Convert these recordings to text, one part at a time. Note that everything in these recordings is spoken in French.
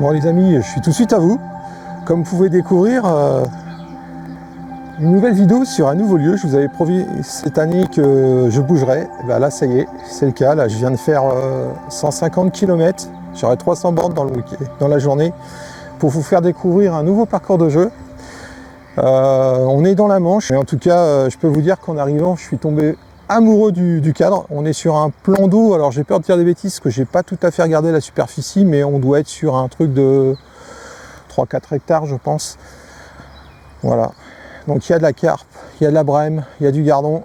Bon les amis, je suis tout de suite à vous. Comme vous pouvez découvrir, une nouvelle vidéo sur un nouveau lieu. Je vous avais promis cette année que je bougerais. Et ben là ça y est, c'est le cas. Là je viens de faire 150 km. J'aurai 300 bornes dans la journée pour vous faire découvrir un nouveau parcours de jeu. On est dans la Manche et en tout cas je peux vous dire qu'en arrivant je suis tombé amoureux du cadre. On est sur un plan d'eau, alors j'ai peur de dire des bêtises parce que j'ai pas tout à fait regardé la superficie, mais on doit être sur un truc de 3-4 hectares je pense. Voilà, donc il y a de la carpe, il y a de la brème, il y a du gardon.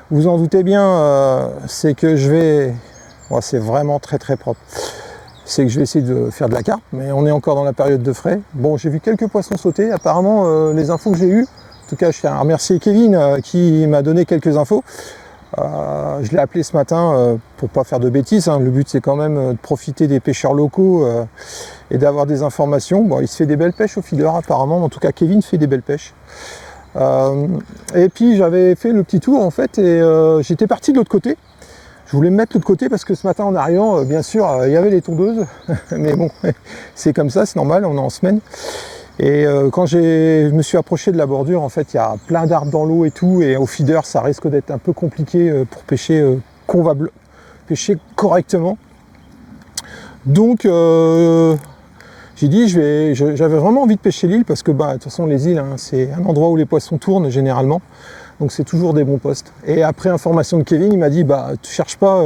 Vous en doutez bien, c'est que je vais... Ouais, c'est vraiment très propre. C'est que je vais essayer de faire de la carpe, mais on est encore dans la période de frais. Bon, j'ai vu quelques poissons sauter, apparemment les infos que j'ai eues, en tout cas je tiens à remercier Kevin qui m'a donné quelques infos. Je l'ai appelé ce matin pour pas faire de bêtises, hein. Le but c'est quand même de profiter des pêcheurs locaux et d'avoir des informations. Bon, il se fait des belles pêches au feeder apparemment, en tout cas Kevin fait des belles pêches. Et puis j'avais fait le petit tour en fait et j'étais parti de l'autre côté. Je voulais me mettre de l'autre côté parce que ce matin en arrivant, bien sûr, il y avait les tondeuses, mais bon, c'est comme ça, c'est normal, on est en semaine. Et quand je me suis approché de la bordure, en fait, il y a plein d'arbres dans l'eau et tout, et au feeder, ça risque d'être un peu compliqué pour pêcher, pêcher correctement. Donc, j'ai dit, j'avais vraiment envie de pêcher l'île, parce que, de toute façon, les îles, hein, c'est un endroit où les poissons tournent, généralement. Donc, c'est toujours des bons postes. Et après information de Kevin, il m'a dit, tu cherches pas,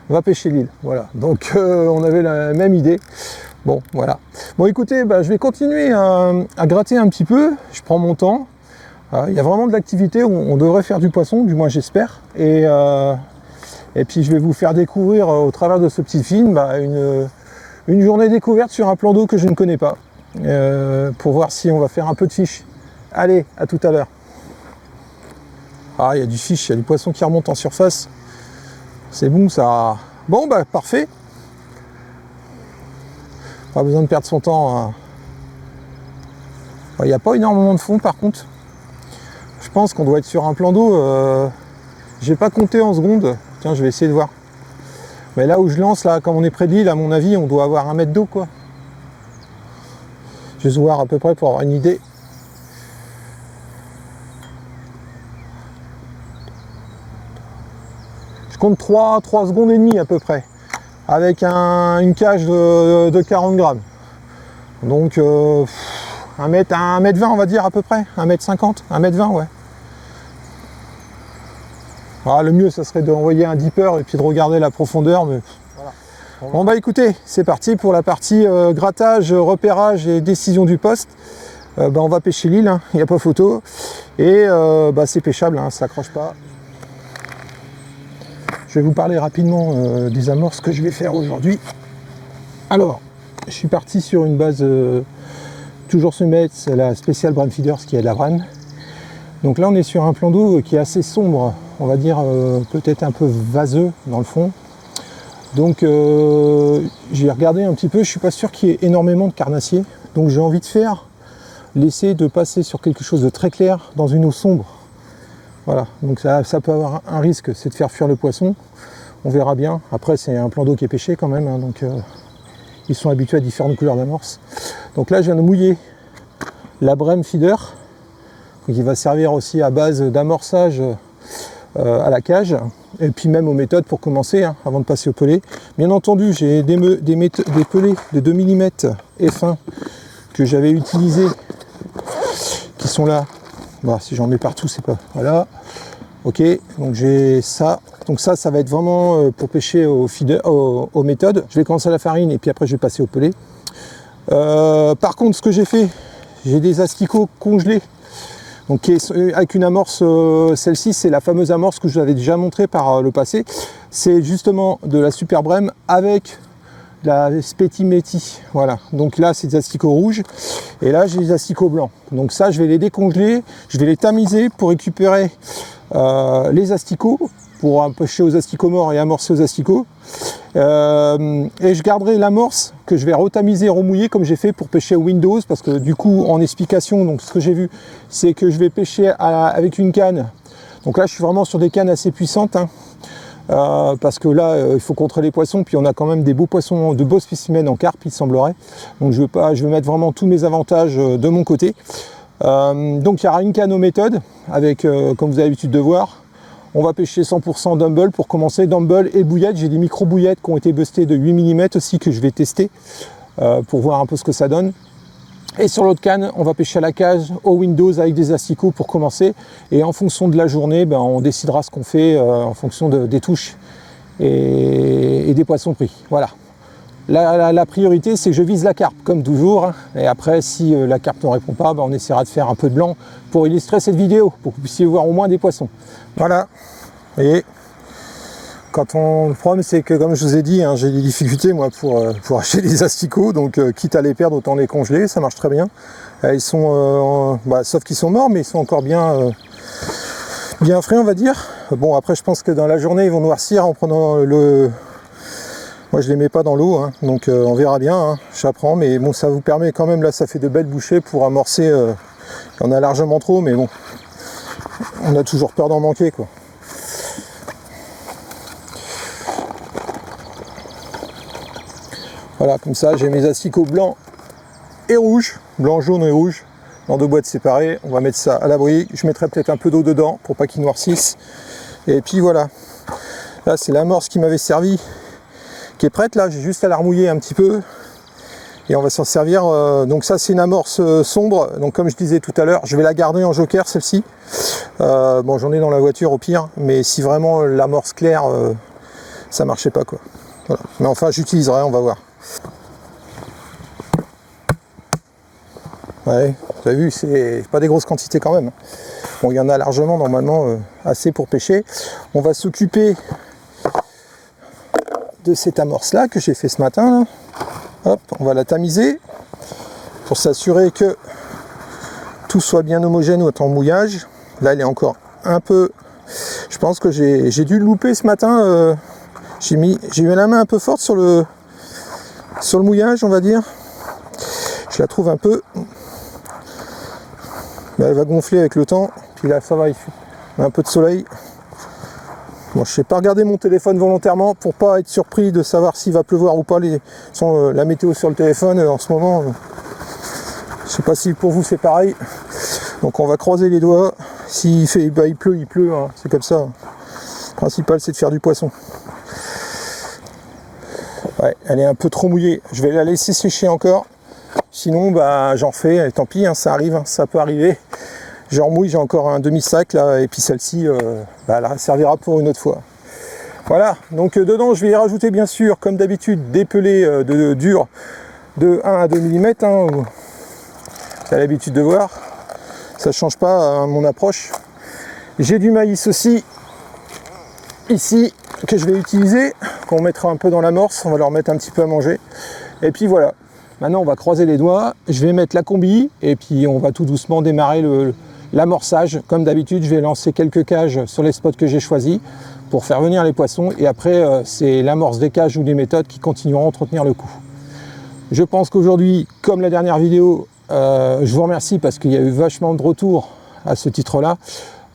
va pêcher l'île. Voilà. Donc, on avait la même idée. Bon, voilà. Bon, écoutez, je vais continuer à gratter un petit peu. Je prends mon temps. Il y a vraiment de l'activité. On devrait faire du poisson, du moins j'espère. Et puis, je vais vous faire découvrir au travers de ce petit film une journée découverte sur un plan d'eau que je ne connais pas. Pour voir si on va faire un peu de fiche. Allez, à tout à l'heure. Ah, il y a du fiche, il y a du poisson qui remonte en surface. C'est bon, ça. Bon, parfait. Pas besoin de perdre son temps. Il n'y a pas énormément de fond par contre. Je pense qu'on doit être sur un plan d'eau. J'ai pas compté en secondes. Tiens, je vais essayer de voir. Mais là où je lance, là, comme on est près de l'île, à mon avis, on doit avoir 1 mètre d'eau, quoi. Je vais voir à peu près pour avoir une idée. Je compte 3 secondes et demie à peu près. Avec une cage de 40 grammes. Donc 1 mètre 20 on va dire à peu près, 1 mètre 50, 1 mètre 20 ouais. Ah, le mieux ça serait d'envoyer un dipper et puis de regarder la profondeur, mais voilà. Bon écoutez, c'est parti pour la partie grattage, repérage et décision du poste. On va pêcher l'île, hein, il n'y a pas photo. Et c'est pêchable, hein, ça accroche pas. Je vais vous parler rapidement des amorces que je vais faire aujourd'hui. Alors, je suis parti sur une base toujours Summit, c'est la spéciale Brem Feeders qui est de la brème. Donc là, on est sur un plan d'eau qui est assez sombre, on va dire peut-être un peu vaseux dans le fond. Donc, j'ai regardé un petit peu, je suis pas sûr qu'il y ait énormément de carnassiers. Donc, j'ai envie de laisser de passer sur quelque chose de très clair dans une eau sombre. Voilà, donc ça peut avoir un risque, c'est de faire fuir le poisson. On verra bien. Après, c'est un plan d'eau qui est pêché quand même, hein, donc ils sont habitués à différentes couleurs d'amorce. Donc là, je viens de mouiller la Brem Feeder, qui va servir aussi à base d'amorçage à la cage, et puis même aux méthodes pour commencer, hein, avant de passer au pelé. Bien entendu, j'ai des pelés de 2 mm F1 que j'avais utilisés, qui sont là. Si j'en mets partout, c'est pas... Voilà. Ok, donc j'ai ça. Donc ça va être vraiment pour pêcher aux méthodes. Je vais commencer à la farine et puis après je vais passer au pelé. Par contre, ce que j'ai fait, j'ai des asticots congelés. Donc avec une amorce, celle-ci, c'est la fameuse amorce que je vous avais déjà montré par le passé. C'est justement de la Super Brem avec la Spétimeti, voilà. Donc là, c'est des asticots rouges et là, j'ai des asticots blancs. Donc ça, je vais les décongeler, je vais les tamiser pour récupérer les asticots, pour pêcher aux asticots morts et amorcer aux asticots. Et je garderai l'amorce que je vais retamiser, remouiller comme j'ai fait pour pêcher au Windows, parce que du coup, en explication, donc ce que j'ai vu, c'est que je vais pêcher avec une canne. Donc là, je suis vraiment sur des cannes assez puissantes, hein. parce que là il faut contrer les poissons, puis on a quand même des beaux poissons, de beaux spécimens en carpe il semblerait, donc je vais mettre vraiment tous mes avantages de mon côté. Donc il y aura une canne aux méthodes avec comme vous avez l'habitude de voir. On va pêcher 100% Dumble pour commencer, Dumble et bouillettes. J'ai des micro bouillettes qui ont été bustées de 8 mm aussi que je vais tester pour voir un peu ce que ça donne. Et sur l'autre canne, on va pêcher à la cage, au Windows avec des asticots pour commencer. Et en fonction de la journée, ben, on décidera ce qu'on fait en fonction des touches et des poissons pris. Voilà. La priorité, c'est que je vise la carpe, comme toujours. Et après, si la carpe ne répond pas, ben, on essaiera de faire un peu de blanc pour illustrer cette vidéo, pour que vous puissiez voir au moins des poissons. Voilà. Vous voyez, le problème, c'est que, comme je vous ai dit, hein, j'ai des difficultés, moi, pour acheter des asticots. Donc, quitte à les perdre, autant les congeler. Ça marche très bien. Ils sont, sauf qu'ils sont morts, mais ils sont encore bien frais, on va dire. Bon, après, je pense que dans la journée, ils vont noircir en prenant le... Moi, je les mets pas dans l'eau, hein, donc on verra bien, hein, j'apprends, mais bon, ça vous permet quand même, là, ça fait de belles bouchées pour amorcer. Il y en a largement trop, mais bon, on a toujours peur d'en manquer, quoi. Voilà, comme ça, j'ai mes asticots blancs et rouges, blanc, jaune et rouge, dans 2 boîtes séparées. On va mettre ça à l'abri. Je mettrai peut-être un peu d'eau dedans pour pas qu'ils noircissent. Et puis voilà, là, c'est l'amorce qui m'avait servi, qui est prête là, j'ai juste à la remouiller un petit peu et on va s'en servir. Donc ça, c'est une amorce sombre, donc comme je disais tout à l'heure, je vais la garder en joker, celle-ci. Bon, j'en ai dans la voiture au pire, mais si vraiment l'amorce claire ça marchait pas, quoi. Voilà. Mais enfin, j'utiliserai, on va voir. Ouais, vous avez vu, c'est pas des grosses quantités quand même. Bon, il y en a largement normalement assez pour pêcher. On va s'occuper de cette amorce là que j'ai fait ce matin là. Hop, on va la tamiser pour s'assurer que tout soit bien homogène autant mouillage. Là, elle est encore un peu, je pense que j'ai dû le louper ce matin. J'ai eu la main un peu forte sur le mouillage, on va dire. Je la trouve un peu, mais elle va gonfler avec le temps. Puis là, ça va, il fait un peu de soleil. Bon, je ne sais pas regarder mon téléphone volontairement pour pas être surpris de savoir s'il va pleuvoir ou pas. La météo sur le téléphone en ce moment, je sais pas si pour vous c'est pareil. Donc on va croiser les doigts. S'il fait, bah, il pleut, hein, c'est comme ça. Le principal, c'est de faire du poisson. Ouais, elle est un peu trop mouillée. Je vais la laisser sécher encore. Sinon, bah, j'en fais. Et tant pis, hein, ça arrive, hein, ça peut arriver. J'en mouille, j'ai encore un demi-sac là, et puis celle-ci, bah, elle servira pour une autre fois. Voilà, donc dedans, je vais y rajouter bien sûr, comme d'habitude, des pelés de dur de 1 à 2 mm. Hein, vous avez l'habitude de voir. Ça ne change pas mon approche. J'ai du maïs aussi, ici, que je vais utiliser, qu'on mettra un peu dans l'amorce. On va leur mettre un petit peu à manger. Et puis voilà. Maintenant, on va croiser les doigts. Je vais mettre la combi, et puis on va tout doucement démarrer l'amorçage. Comme d'habitude, je vais lancer quelques cages sur les spots que j'ai choisis pour faire venir les poissons. Et après, c'est l'amorce des cages ou des méthodes qui continueront à entretenir le coup. Je pense qu'aujourd'hui, comme la dernière vidéo, je vous remercie parce qu'il y a eu vachement de retours à ce titre-là.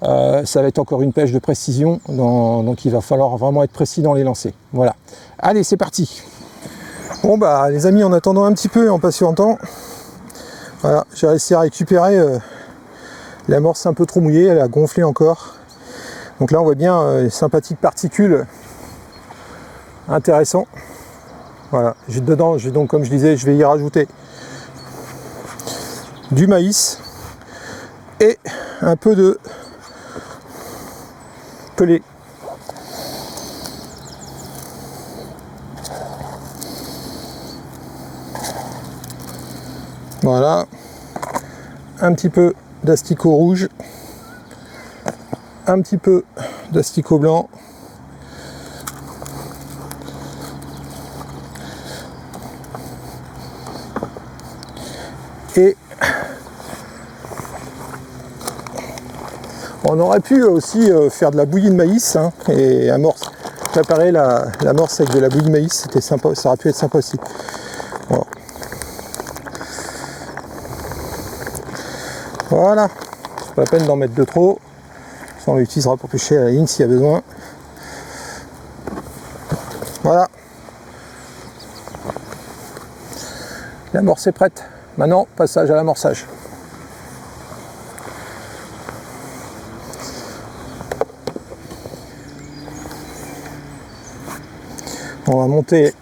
Ça va être encore une pêche de précision, donc il va falloir vraiment être précis dans les lancers. Voilà. Allez, c'est parti. Bon bah les amis, en attendant un petit peu et en patientant, voilà, j'ai réussi à récupérer l'amorce un peu trop mouillée, elle a gonflé encore. Donc là on voit bien les sympathiques particules. Intéressant. Voilà, dedans, donc comme je disais, je vais y rajouter du maïs et un peu de pelé. Voilà, un petit peu d'asticot rouge, un petit peu d'asticot blanc, et on aurait pu aussi faire de la bouillie de maïs, hein, et préparer l'amorce avec de la bouillie de maïs, c'était sympa, ça aurait pu être sympa aussi. Voilà. Voilà, c'est pas la peine d'en mettre de trop. Ça, on l'utilisera pour pêcher à la ligne s'il y a besoin. Voilà. L'amorce est prête. Maintenant, passage à l'amorçage. On va monter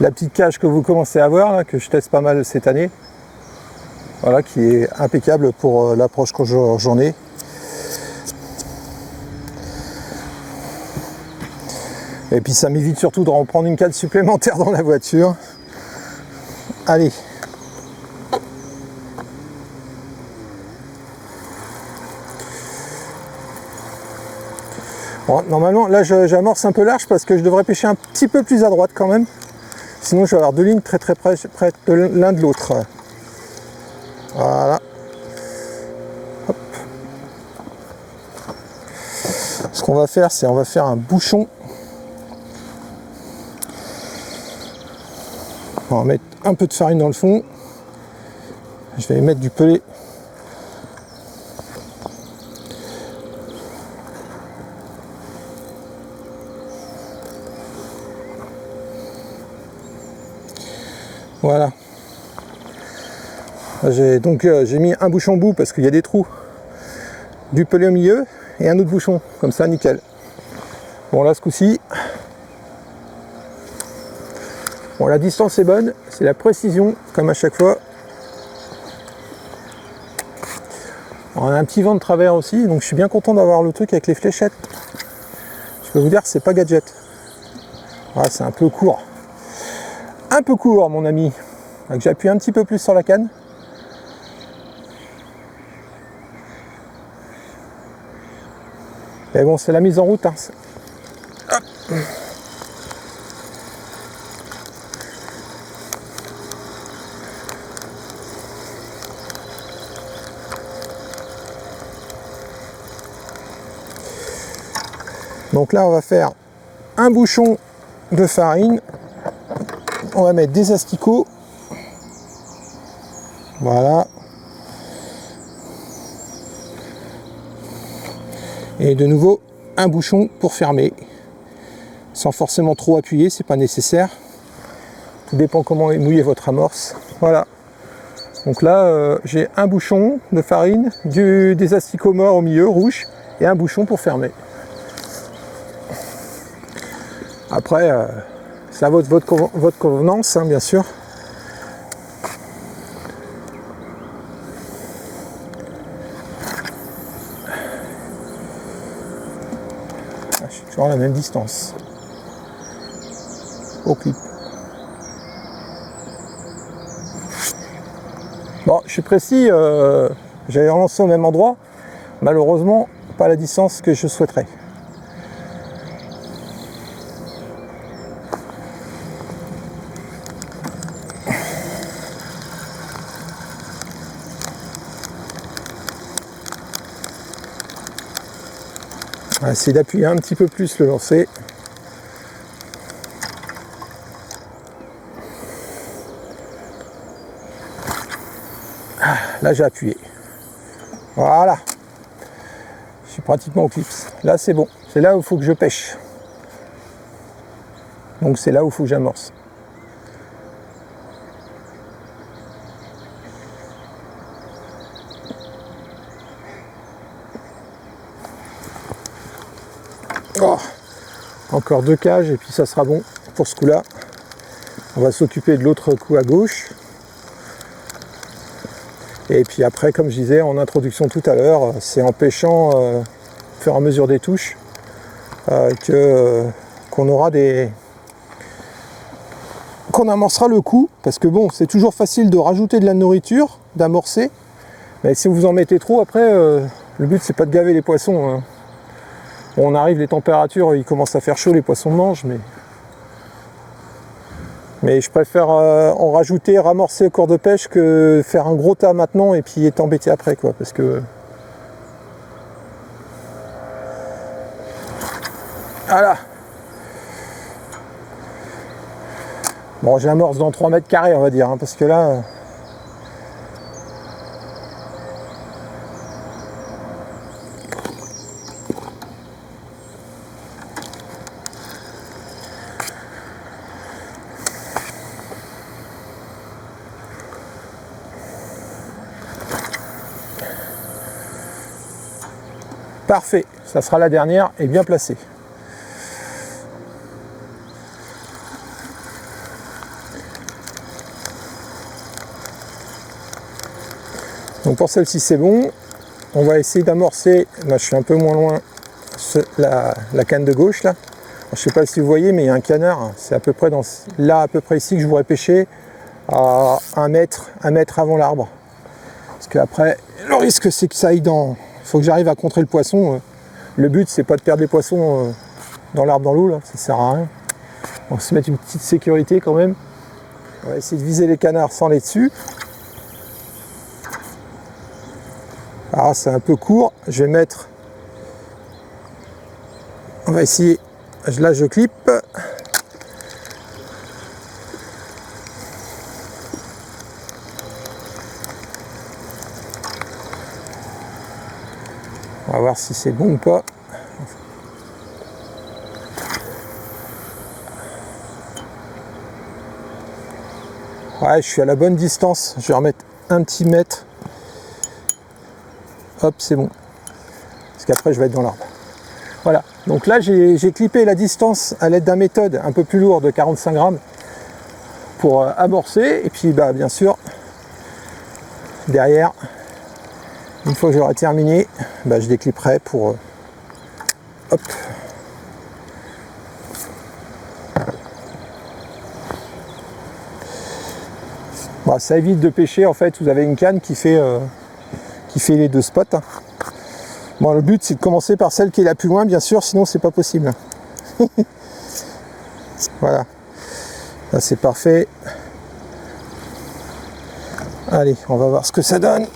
la petite cage que vous commencez à voir, là, que je teste pas mal cette année. Voilà, qui est impeccable pour l'approche journée. Et puis ça m'évite surtout de reprendre une cale supplémentaire dans la voiture. Allez. Bon, normalement, là j'amorce un peu large parce que je devrais pêcher un petit peu plus à droite quand même. Sinon je vais avoir deux lignes très près de l'un de l'autre. Voilà. Hop. Ce qu'on va faire, c'est on va faire un bouchon. On va mettre un peu de farine dans le fond. Je vais mettre du pelé. Voilà. J'ai mis un bouchon bout parce qu'il y a des trous. Du pelé au milieu et un autre bouchon. Comme ça, nickel. Bon là, ce coup-ci, bon, la distance est bonne, c'est la précision, comme à chaque fois. On a un petit vent de travers aussi, donc je suis bien content d'avoir le truc avec les fléchettes. Je peux vous dire que c'est pas gadget. Voilà, c'est un peu court. Un peu court, mon ami. Donc j'appuie un petit peu plus sur la canne. Mais bon, c'est la mise en route. Hein. Hop. Donc là, on va faire un bouchon de farine. On va mettre des asticots. Voilà. Et de nouveau, un bouchon pour fermer. Sans forcément trop appuyer, c'est pas nécessaire. Tout dépend comment est mouillé votre amorce. Voilà. Donc là, j'ai un bouchon de farine, des asticots morts au milieu, rouge, et un bouchon pour fermer. Après, c'est à votre convenance, hein, bien sûr. Je suis toujours à la même distance. Au clip. Bon, je suis précis, j'avais relancé au même endroit. Malheureusement, pas à la distance que je souhaiterais. On va essayer d'appuyer un petit peu plus le lancer. Là j'ai appuyé. Voilà. Je suis pratiquement au clips. Là c'est bon. C'est là où il faut que je pêche. Donc c'est là où il faut que j'amorce. Oh, encore deux cages et puis ça sera bon pour ce coup-là. On va s'occuper de l'autre coup à gauche. Et puis après, comme je disais en introduction tout à l'heure, c'est en pêchant au fur et à mesure des touches qu'on aura qu'on amorcera le coup. Parce que bon, c'est toujours facile de rajouter de la nourriture, d'amorcer. Mais si vous en mettez trop, après, le but c'est pas de gaver les poissons. Hein. Bon, on arrive, les températures, il commence à faire chaud, les poissons mangent, mais je préfère en rajouter, ramorcer au cours de pêche que faire un gros tas maintenant et puis être embêté après, quoi, parce que... Voilà. Bon, j'amorce dans 3 mètres carrés, on va dire, hein, parce que là... Parfait, ça sera la dernière et bien placée. Donc pour celle-ci c'est bon. On va essayer d'amorcer, là je suis un peu moins loin, la canne de gauche là. Je ne sais pas si vous voyez, mais il y a un canard, c'est à peu près là à peu près ici que je voudrais pêcher, à 1 mètre avant l'arbre. Parce qu'après, le risque c'est que ça aille dans... Il faut que j'arrive à contrer le poisson. Le but c'est pas de perdre les poissons dans l'arbre, dans l'eau, là, ça sert à rien. On va se mettre une petite sécurité quand même. On va essayer de viser les canards sans les dessus. Alors c'est un peu court, je vais mettre... On va essayer... Là je clip. On va voir si c'est bon ou pas. Ouais, je suis à la bonne distance. Je vais remettre un petit mètre. Hop, c'est bon. Parce qu'après, je vais être dans l'arbre. Voilà. Donc là, j'ai clippé la distance à l'aide d'un méthode un peu plus lourd de 45 grammes pour amorcer. Et puis, bah, bien sûr, derrière, une fois que j'aurai terminé, bah, je déclipperai pour... hop. Bon, ça évite de pêcher, en fait, vous avez une canne qui fait les 2 spots. Bon, le but c'est de commencer par celle qui est la plus loin, bien sûr, sinon c'est pas possible. Voilà. Là c'est parfait. Allez, on va voir ce que ça donne.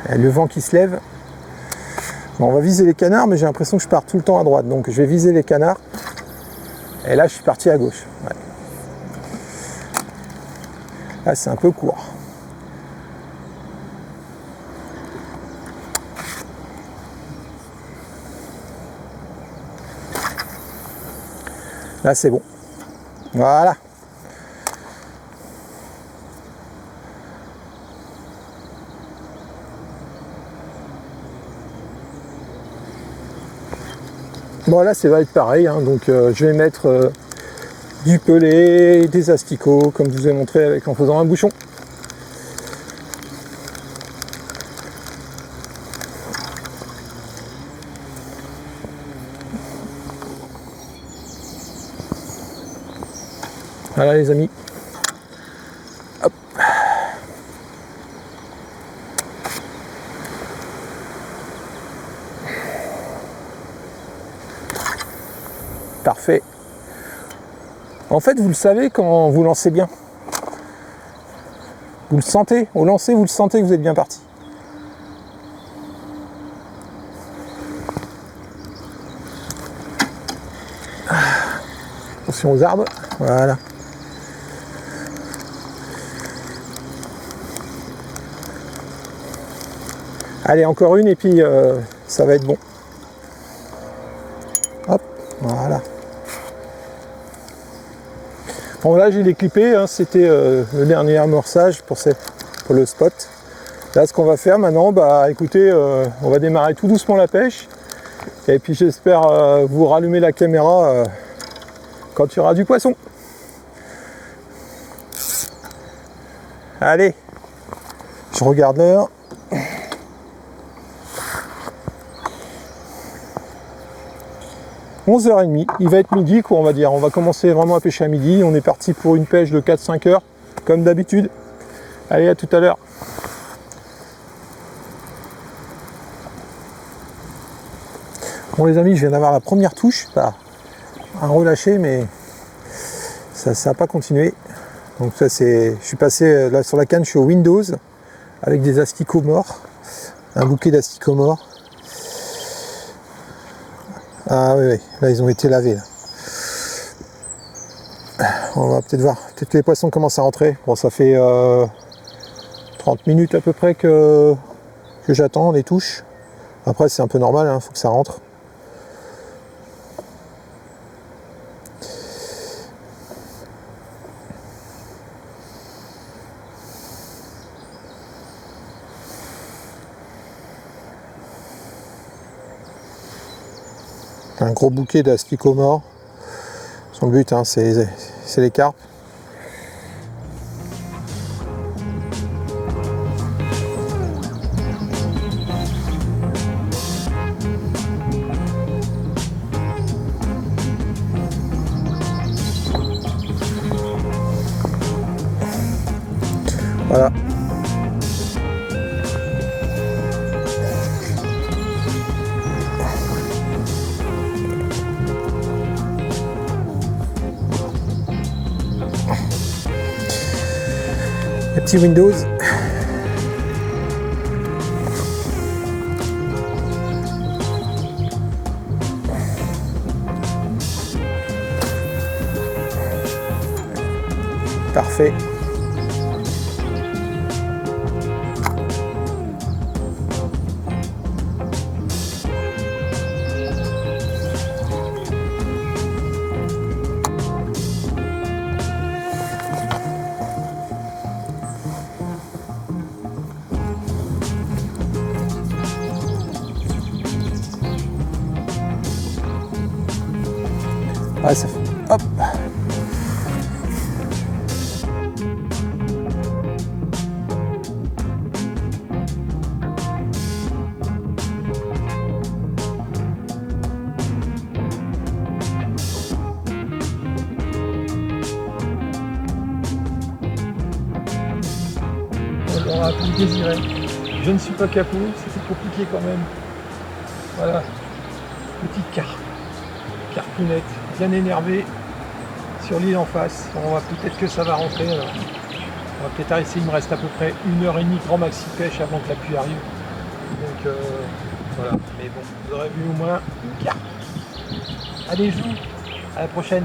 Et le vent qui se lève. Bon, on va viser les canards, mais j'ai l'impression que je pars tout le temps à droite. Donc je vais viser les canards. Et là, je suis parti à gauche. Ouais. Là, c'est un peu court. Là, c'est bon. Voilà. Bon, là, ça va être pareil. Hein. Donc, je vais mettre du pelé, des asticots, comme je vous ai montré en faisant un bouchon. Voilà les amis. Hop. Parfait. En fait, vous le savez quand vous lancez bien. Vous le sentez. Au lancer, vous le sentez que vous êtes bien parti. Attention aux arbres. Voilà. Allez, encore une et puis ça va être bon. Hop, voilà. Bon là j'ai les clippés, hein, c'était le dernier amorçage pour le spot. Là ce qu'on va faire maintenant, bah écoutez, on va démarrer tout doucement la pêche. Et puis j'espère vous rallumer la caméra quand il y aura du poisson. Allez, je regarde l'heure. – 11h30, il va être midi quoi, on va dire. On va commencer vraiment à pêcher à midi. On est parti pour une pêche de 4-5 heures, comme d'habitude. Allez, à tout à l'heure. Bon les amis, je viens d'avoir la première touche. Bah, un relâché, mais ça n'a pas continué. Donc ça c'est. Je suis passé là sur la canne, je suis au Windows avec des asticots morts. Un bouquet d'asticots morts. Ah oui, oui, là ils ont été lavés. Là. On va peut-être voir. Peut-être que les poissons commencent à rentrer. Bon, ça fait 30 minutes à peu près que j'attends les touches. Après c'est un peu normal, hein, faut que ça rentre. Un gros bouquet d'asticots morts. Son but, hein, c'est les carpes. Voilà. Les petits Windows. Parfait. Ah, ça fait... Hop. On aura pu désirer. Je ne suis pas capot, c'était compliqué quand même. Voilà, petite carpounette, bien énervée sur l'île en face. On va peut-être que ça va rentrer. Alors. On va peut-être arrêter, il me reste à peu près 1h30 grand maxi pêche avant que la pluie arrive. Donc voilà, mais bon, vous aurez vu au moins une carpe. Allez, je vous, à la prochaine.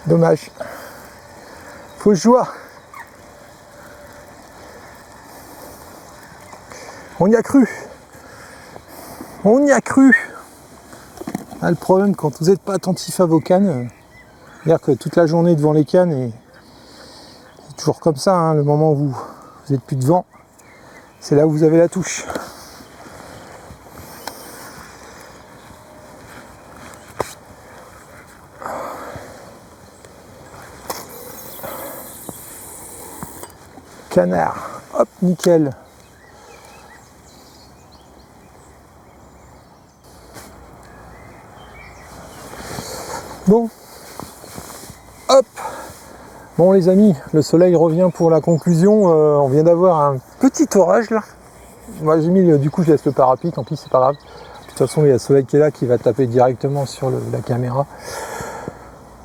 Dommage. Faut joie. On y a cru. On y a cru. Ah, le problème quand vous n'êtes pas attentif à vos cannes, c'est-à-dire que toute la journée devant les cannes, et c'est toujours comme ça, hein, le moment où vous n'êtes plus devant, c'est là où vous avez la touche. Canard, hop, nickel. Bon, hop. Bon les amis, le soleil revient pour la conclusion. On vient d'avoir un petit orage là. Moi j'ai mis, du coup je laisse le parapluie, tant pis c'est pas grave. De toute façon il y a le soleil qui est là qui va taper directement sur la caméra.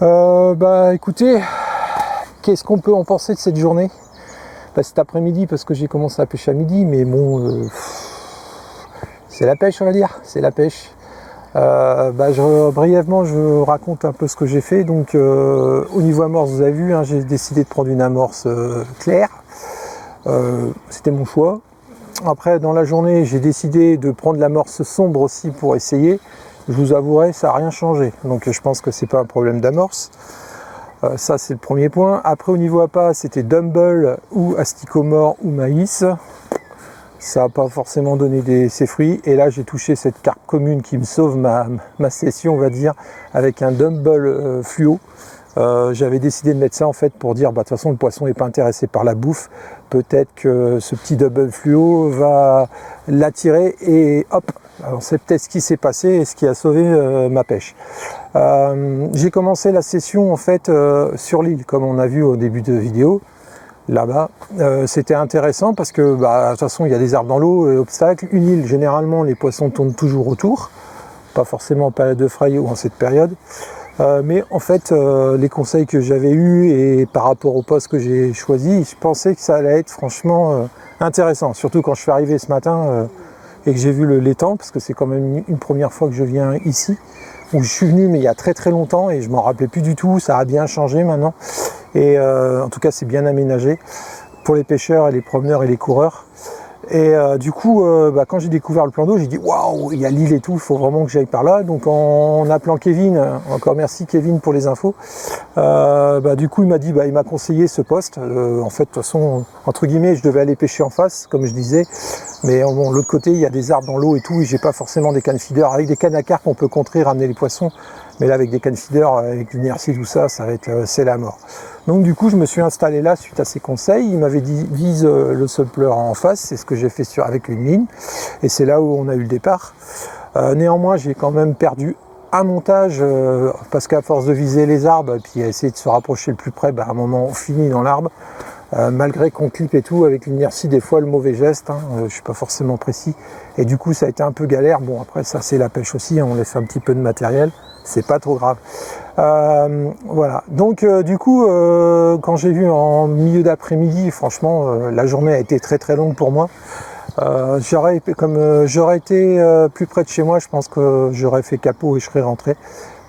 Bah écoutez, qu'est-ce qu'on peut en penser de cette journée? Bah, cet après-midi, parce que j'ai commencé à pêcher à midi, mais bon, c'est la pêche, on va dire, c'est la pêche. Brièvement, je raconte un peu ce que j'ai fait. Donc, au niveau amorce, vous avez vu, hein, j'ai décidé de prendre une amorce claire. C'était mon choix. Après, dans la journée, j'ai décidé de prendre l'amorce sombre aussi pour essayer. Je vous avouerai, ça n'a rien changé. Donc, je pense que c'est pas un problème d'amorce. Ça c'est le premier point. Après au niveau appât, c'était Dumble ou asticot mort ou maïs. Ça n'a pas forcément donné ses fruits. Et là j'ai touché cette carpe commune qui me sauve ma session, on va dire, avec un Dumble fluo. J'avais décidé de mettre ça en fait pour dire bah de toute façon le poisson n'est pas intéressé par la bouffe. Peut-être que ce petit Dumble fluo va l'attirer et hop. Alors c'est peut-être ce qui s'est passé et ce qui a sauvé ma pêche. J'ai commencé la session en fait sur l'île, comme on a vu au début de vidéo, là-bas. C'était intéressant parce que bah, de toute façon il y a des arbres dans l'eau, obstacles. Une île, généralement les poissons tournent toujours autour, pas forcément en période de fraille ou en cette période. Mais en fait, les conseils que j'avais eus et par rapport au poste que j'ai choisi, je pensais que ça allait être franchement intéressant. Surtout quand je suis arrivé ce matin et que j'ai vu l'étang, parce que c'est quand même une première fois que je viens ici, où je suis venu mais il y a très très longtemps et je m'en rappelais plus du tout, ça a bien changé maintenant. Et en tout cas c'est bien aménagé pour les pêcheurs et les promeneurs et les coureurs. Et du coup, quand j'ai découvert le plan d'eau, j'ai dit waouh, il y a l'île et tout, il faut vraiment que j'aille par là. Donc en appelant Kevin, encore merci Kevin pour les infos, du coup il m'a dit, il m'a conseillé ce poste. En fait, de toute façon, entre guillemets, je devais aller pêcher en face, comme je disais. Mais bon, de l'autre côté, il y a des arbres dans l'eau et tout, et j'ai pas forcément des cannes feeder. Avec des cannes à carpe, on peut contrer, ramener les poissons. Mais là, avec des cannes feeder, avec l'inertie, tout ça, ça va être, c'est la mort. Donc du coup, je me suis installé là suite à ses conseils. Il m'avait dit vise le suppler en face, c'est ce que j'ai fait avec une ligne. Et c'est là où on a eu le départ. Néanmoins, j'ai quand même perdu un montage parce qu'à force de viser les arbres et puis à essayer de se rapprocher le plus près, à un moment on finit dans l'arbre. Malgré qu'on clip et tout, avec l'inertie, des fois le mauvais geste, je suis pas forcément précis. Et du coup, ça a été un peu galère. Bon, après, ça c'est la pêche aussi, on laisse un petit peu de matériel, c'est pas trop grave. Voilà, donc du coup, quand j'ai vu en milieu d'après-midi, franchement, la journée a été très très longue pour moi. J'aurais été plus près de chez moi, je pense que j'aurais fait capot et je serais rentré.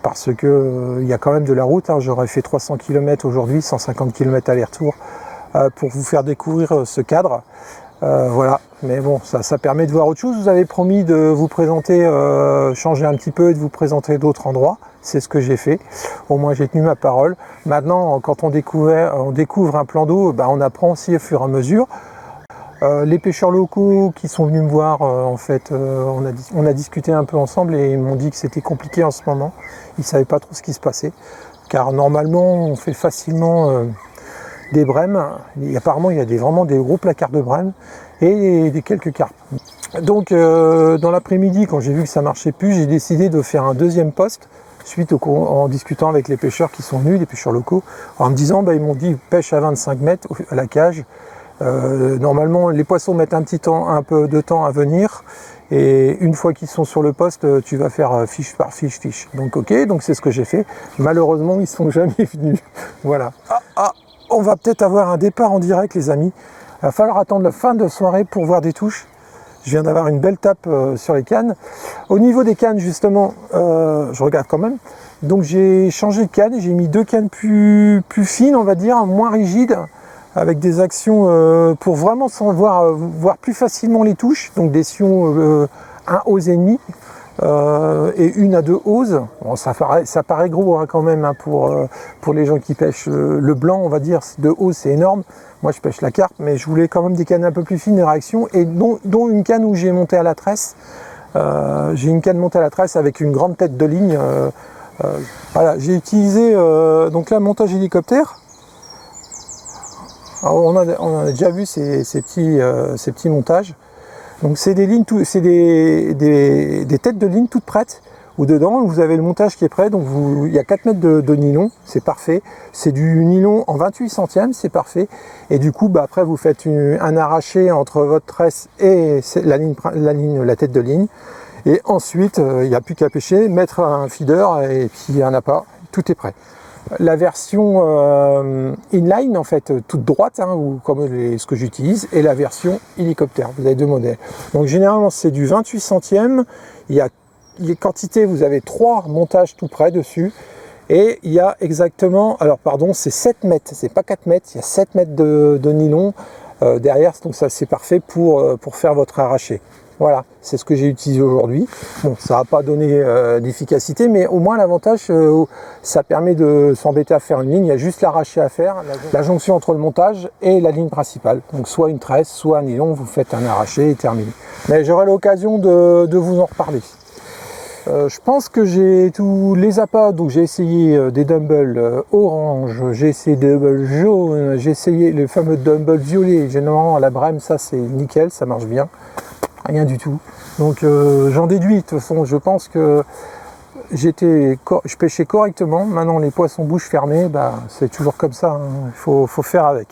Parce que il y a quand même de la route, j'aurais fait 300 km aujourd'hui, 150 km aller-retour. Pour vous faire découvrir ce cadre. Voilà, mais bon, ça permet de voir autre chose. Vous avez promis de vous présenter, changer un petit peu et de vous présenter d'autres endroits. C'est ce que j'ai fait. Au moins, j'ai tenu ma parole. Maintenant, quand on découvre un plan d'eau, on apprend aussi au fur et à mesure. Les pêcheurs locaux qui sont venus me voir, en fait, on a discuté un peu ensemble et ils m'ont dit que c'était compliqué en ce moment. Ils ne savaient pas trop ce qui se passait. Car normalement, on fait facilement des brèmes, apparemment il y a vraiment des gros placards de brèmes et quelques carpes. Donc dans l'après-midi, quand j'ai vu que ça marchait plus, j'ai décidé de faire un deuxième poste en discutant avec les pêcheurs qui sont venus, les pêcheurs locaux, en me disant, ils m'ont dit pêche à 25 mètres à la cage. Normalement les poissons mettent un peu de temps à venir et une fois qu'ils sont sur le poste, tu vas faire fiche par fiche. Donc ok, donc c'est ce que j'ai fait. Malheureusement ils ne sont jamais venus. Voilà. On va peut-être avoir un départ en direct, les amis. Il va falloir attendre la fin de soirée pour voir des touches. Je viens d'avoir une belle tape sur les cannes. Au niveau des cannes, justement, je regarde quand même. Donc j'ai changé de canne, j'ai mis 2 cannes plus fines, on va dire, moins rigides, avec des actions pour vraiment voir plus facilement les touches. Donc des sions 1 ose et demi. Et 1 à 2 oses. Bon, ça paraît gros quand même pour les gens qui pêchent le blanc, on va dire. 2 oses, c'est énorme. Moi, je pêche la carpe, mais je voulais quand même des cannes un peu plus fines de réaction, et dont une canne où j'ai monté à la tresse. J'ai une canne montée à la tresse avec une grande tête de ligne. Voilà, j'ai utilisé donc là montage hélicoptère. Alors, on a déjà vu ces petits montages. Donc c'est des lignes, c'est des têtes de ligne toutes prêtes, où dedans vous avez le montage qui est prêt. Donc il y a 4 mètres de nylon, c'est parfait. C'est du nylon en 28 centièmes, c'est parfait. Et du coup, après vous faites un arraché entre votre tresse et la tête de ligne. Et ensuite, il n'y a plus qu'à pêcher, mettre un feeder et puis un appât, tout est prêt. La version inline, en fait, toute droite, ou comme ce que j'utilise, et la version hélicoptère. Vous avez 2 modèles. Donc généralement, c'est du 28 centièmes. Il y a quantité, vous avez 3 montages tout près dessus. Et il y a exactement, alors pardon, c'est 7 mètres, c'est pas 4 mètres, il y a 7 mètres de nylon derrière. Donc ça, c'est parfait pour faire votre arraché. Voilà, c'est ce que j'ai utilisé aujourd'hui. Bon, ça n'a pas donné d'efficacité, mais au moins l'avantage, ça permet de s'embêter à faire une ligne. Il y a juste l'arraché à faire, la jonction entre le montage et la ligne principale. Donc soit une tresse, soit un nylon, vous faites un arraché et terminé. Mais j'aurai l'occasion de vous en reparler. Je pense que j'ai tous les appâts, donc j'ai essayé des dumbbells orange, j'ai essayé des dumbbells jaunes, j'ai essayé le fameux dumbbell violet. Généralement à la brème, ça c'est nickel, ça marche bien. Rien du tout. Donc j'en déduis, de toute façon, je pense que je pêchais correctement. Maintenant les poissons bouche fermée, c'est toujours comme ça, il faut faire avec.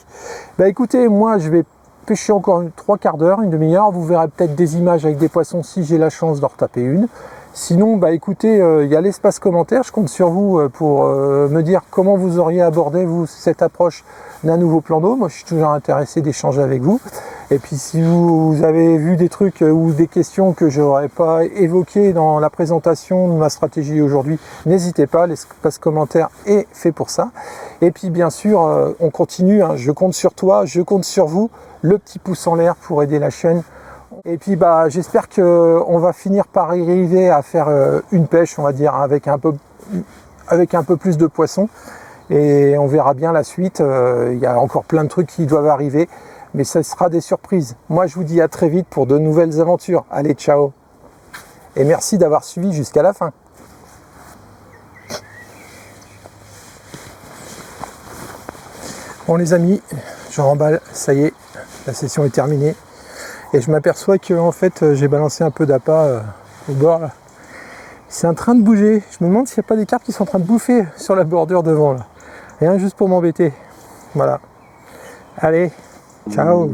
Écoutez, moi je vais pêcher encore 3 quarts d'heure, une demi-heure. Vous verrez peut-être des images avec des poissons si j'ai la chance d'en retaper une. Sinon, bah écoutez, il y a l'espace commentaire, je compte sur vous pour me dire comment vous auriez abordé, vous, cette approche d'un nouveau plan d'eau. Moi, je suis toujours intéressé d'échanger avec vous. Et puis, si vous avez vu des trucs ou des questions que je n'aurais pas évoquées dans la présentation de ma stratégie aujourd'hui, n'hésitez pas, l'espace commentaire est fait pour ça. Et puis, bien sûr, on continue, hein, je compte sur toi, je compte sur vous, le petit pouce en l'air pour aider la chaîne. Et puis bah j'espère qu'on va finir par arriver à faire une pêche, on va dire, avec un peu plus de poissons. Et on verra bien la suite. Il y a encore plein de trucs qui doivent arriver, mais ça sera des surprises. Moi je vous dis à très vite pour de nouvelles aventures. Allez, ciao. Et merci d'avoir suivi jusqu'à la fin. Bon les amis, je remballe, ça y est, la session est terminée. Et je m'aperçois que en fait j'ai balancé un peu d'appât au bord là. C'est en train de bouger. Je me demande s'il n'y a pas des carpes qui sont en train de bouffer sur la bordure devant là. Rien juste pour m'embêter. Voilà. Allez, ciao.